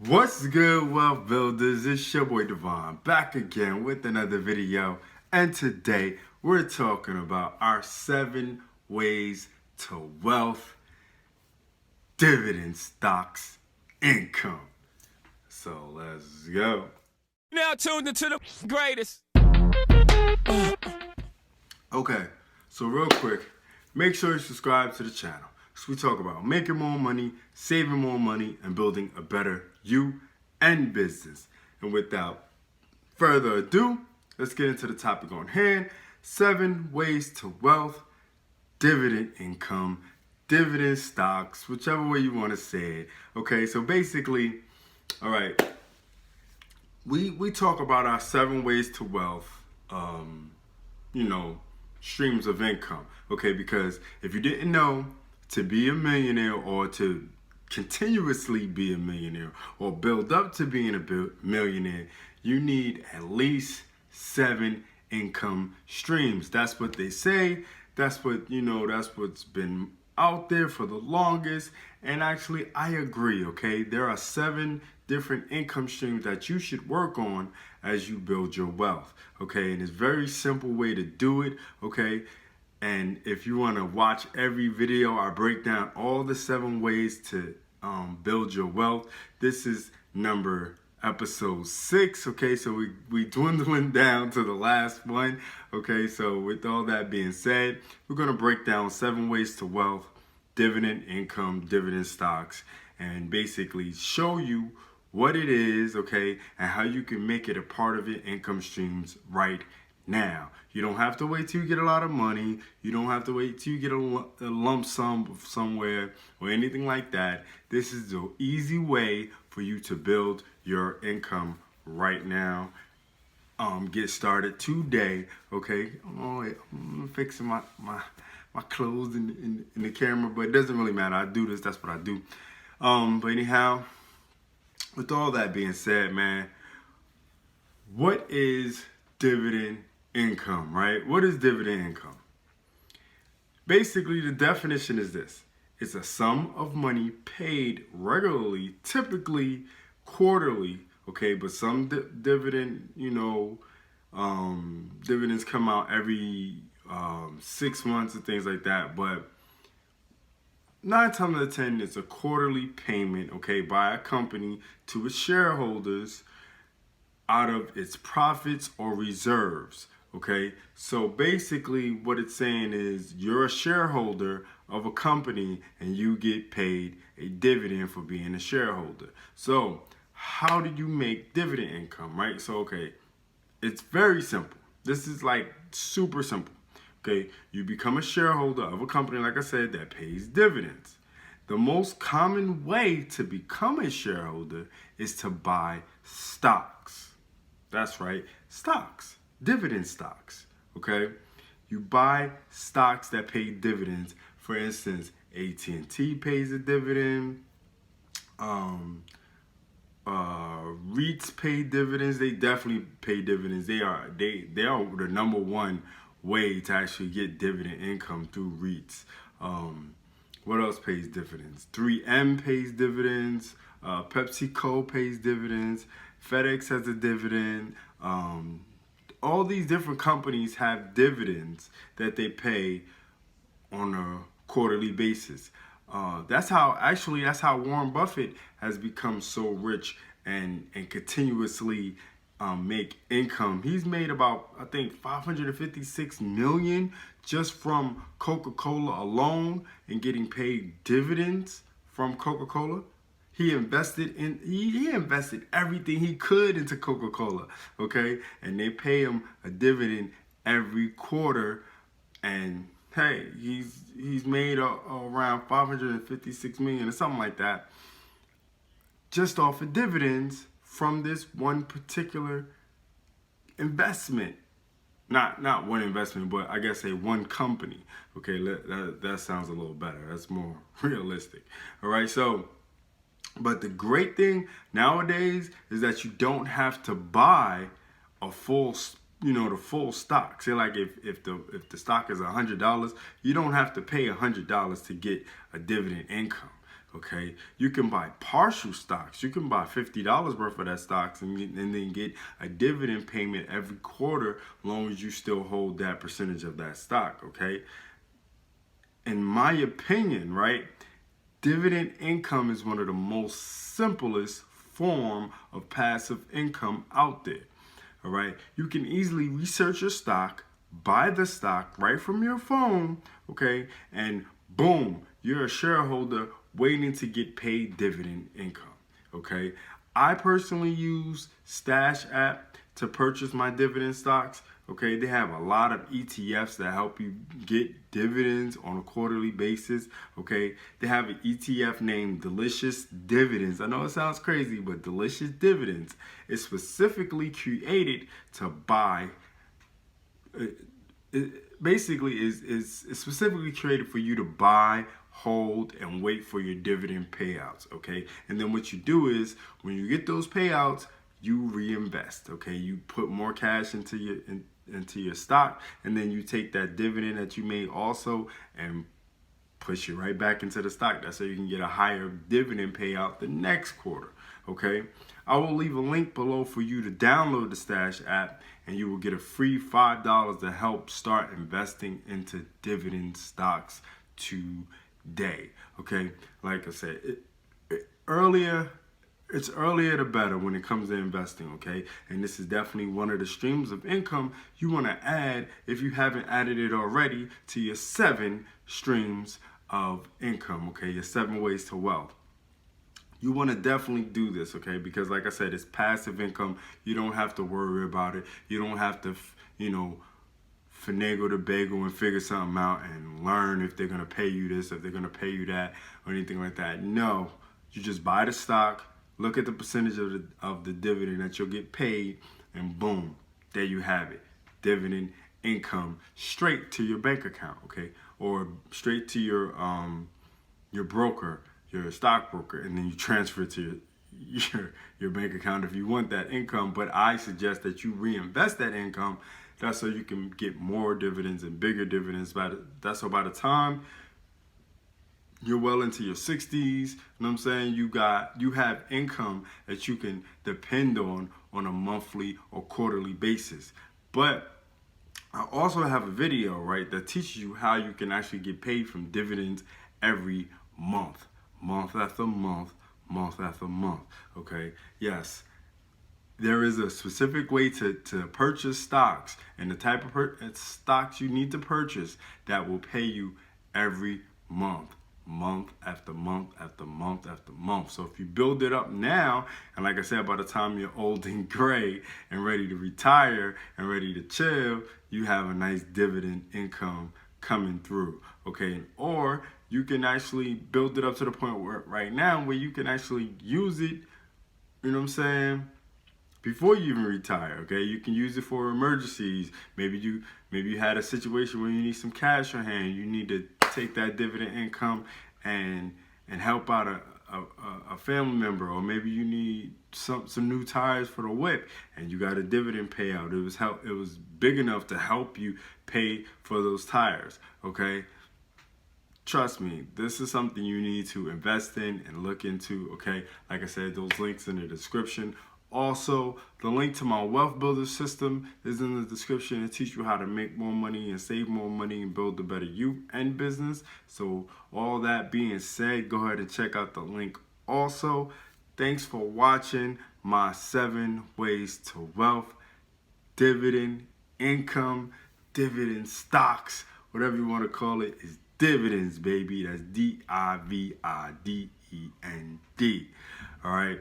What's good, Wealth Builders? It's your boy Devon back again with another video, and today we're talking about our 7 ways to wealth, dividend stocks, income. So let's go. Now tuned into the greatest. Okay, so real quick, make sure you subscribe to the channel. So we talk about making more money, saving more money, and building a better you and business. And without further ado, let's get into the topic on hand. 7 ways to wealth, dividend income, dividend stocks, whichever way you want to say it. Okay, so basically, all right, we talk about our 7 ways to wealth, streams of income. Okay, because if you didn't know, to be a millionaire or to continuously be a millionaire or build up to being a millionaire, you need at least 7 income streams. That's what they say. That's what, that's what's been out there for the longest. And actually, I agree, okay? There are 7 different income streams that you should work on as you build your wealth, okay? And it's a very simple way to do it, okay? And if you want to watch every video, I break down all the 7 ways to build your wealth. This is episode 6. Okay, so we dwindling down to the last one. Okay, so with all that being said, we're going to break down 7 ways to wealth, dividend income, dividend stocks, and basically show you what it is, okay, and how you can make it a part of your income streams right now. You don't have to wait till you get a lot of money. You don't have to wait till you get a lump sum somewhere or anything like that. This is the easy way for you to build your income right now. Get started today, okay? Oh, I'm fixing my clothes in the camera, but it doesn't really matter. I do this. That's what I do. But anyhow, with all that being said, man, what is dividend income, right? What is dividend income? Basically, the definition is this. It's a sum of money paid regularly, typically quarterly, okay? But some dividend, dividends come out every 6 months and things like that. But 9 times out of 10, it's a quarterly payment, okay, by a company to its shareholders out of its profits or reserves. Okay, so basically what it's saying is you're a shareholder of a company and you get paid a dividend for being a shareholder. So how do you make dividend income, right? So, okay, it's very simple. This is like super simple. Okay, you become a shareholder of a company, like I said, that pays dividends. The most common way to become a shareholder is to buy stocks. That's right, stocks. Dividend stocks, okay? You buy stocks that pay dividends. For instance, AT&T pays a dividend. REITs pay dividends. They definitely pay dividends. They are the number one way to actually get dividend income through REITs. What else pays dividends? 3M pays dividends. PepsiCo pays dividends. FedEx has a dividend. All these different companies have dividends that they pay on a quarterly basis. That's how Warren Buffett has become so rich and continuously make income. He's made about, I think, $556 million just from Coca-Cola alone and getting paid dividends from Coca-Cola. He invested everything he could into Coca-Cola, okay? And they pay him a dividend every quarter. And hey, he's made around $556 million or something like that just off of dividends from this one particular investment. Not one investment, but I guess one company. Okay, that sounds a little better. That's more realistic. All right, so. But the great thing nowadays is that you don't have to buy a full, the full stock. Say like if the stock is $100, you don't have to pay $100 to get a dividend income. Okay, you can buy partial stocks. You can buy $50 worth of that stocks and then get a dividend payment every quarter, as long as you still hold that percentage of that stock. Okay, in my opinion, right, dividend income is one of the most simplest form of passive income out there. All right, you can easily research your stock, buy the stock right from your phone. Okay, and boom, you're a shareholder waiting to get paid dividend income. Okay, I personally use Stash app to purchase my dividend stocks. Okay, they have a lot of ETFs that help you get dividends on a quarterly basis. Okay, they have an ETF named Delicious Dividends. I know it sounds crazy, but Delicious Dividends is specifically created to buy. It basically is specifically created for you to buy, hold, and wait for your dividend payouts. Okay, and then what you do is when you get those payouts, you reinvest. Okay, you put more cash into your stock, and then you take that dividend that you made also and push it right back into the stock. That's so you can get a higher dividend payout the next quarter. Okay, I will leave a link below for you to download the Stash app, and you will get a free $5 to help start investing into dividend stocks today. Okay, like I said, earlier the better when it comes to investing. Okay, and this is definitely one of the streams of income you want to add, if you haven't added it already, to your 7 streams of income. Okay, your 7 ways to wealth. You want to definitely do this, okay? Because like I said, it's passive income. You don't have to worry about it. You don't have to, finagle the bagel and figure something out and learn if they're going to pay you this, if they're going to pay you that, or anything like that. No, you just buy the stock, look at the percentage of the dividend that you'll get paid, and boom, there you have it. Dividend income straight to your bank account, okay? Or straight to your broker, your stockbroker, and then you transfer it to your bank account if you want that income. But I suggest that you reinvest that income. That's so you can get more dividends and bigger dividends. That's so by the time you're well into your 60s, you know what I'm saying, you have income that you can depend on a monthly or quarterly basis. But I also have a video, right, that teaches you how you can actually get paid from dividends every month after month, month after month. Okay, yes, there is a specific way to purchase stocks, and the type of stocks you need to purchase that will pay you every month after month after month after month. So if you build it up now, and like I said, by the time you're old and gray and ready to retire and ready to chill, you have a nice dividend income coming through. Okay, or you can actually build it up to the point where right now where you can actually use it, you know what I'm saying, before you even retire. Okay, you can use it for emergencies. Maybe you had a situation where you need some cash on hand. You need to take that dividend income and help out a family member, or maybe you need some new tires for the whip, and you got a dividend payout. It was big enough to help you pay for those tires. Okay, trust me, this is something you need to invest in and look into. Okay, like I said, those links in the description. Also, the link to my Wealthbuilderz System is in the description. It teaches you how to make more money and save more money and build a better you and business. So all that being said, go ahead and check out the link also. Thanks for watching my 7 ways to wealth, dividend income, dividend stocks, whatever you want to call it, is dividends, baby. That's Dividend. All right.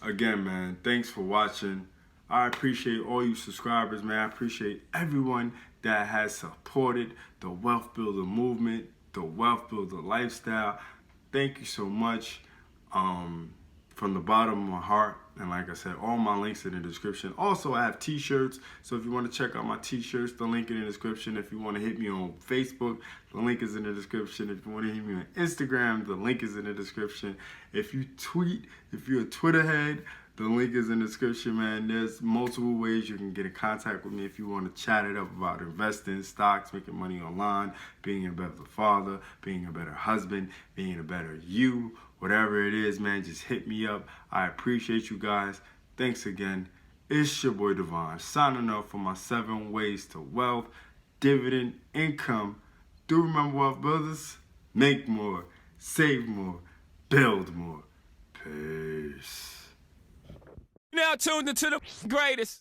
Again, man, thanks for watching. I appreciate all you subscribers, man. I appreciate everyone that has supported the Wealth Builder movement, the Wealth Builder lifestyle. Thank you so much, from the bottom of my heart. And like I said, all my links in the description. Also, I have t-shirts, so if you want to check out my t-shirts, the link in the description. If you want to hit me on Facebook, the link is in the description. If you want to hit me on Instagram, the link is in the description. If you're a Twitter head, The link is in the description, man. There's multiple ways you can get in contact with me if you want to chat it up about investing, stocks, making money online, being a better father, being a better husband, being a better you. Whatever it is, man, just hit me up. I appreciate you guys. Thanks again. It's your boy Devon, signing off for my 7 ways to wealth, dividend income. Do remember, Wealthbuilderz, make more, save more, build more. Peace. Now tuned into the greatest.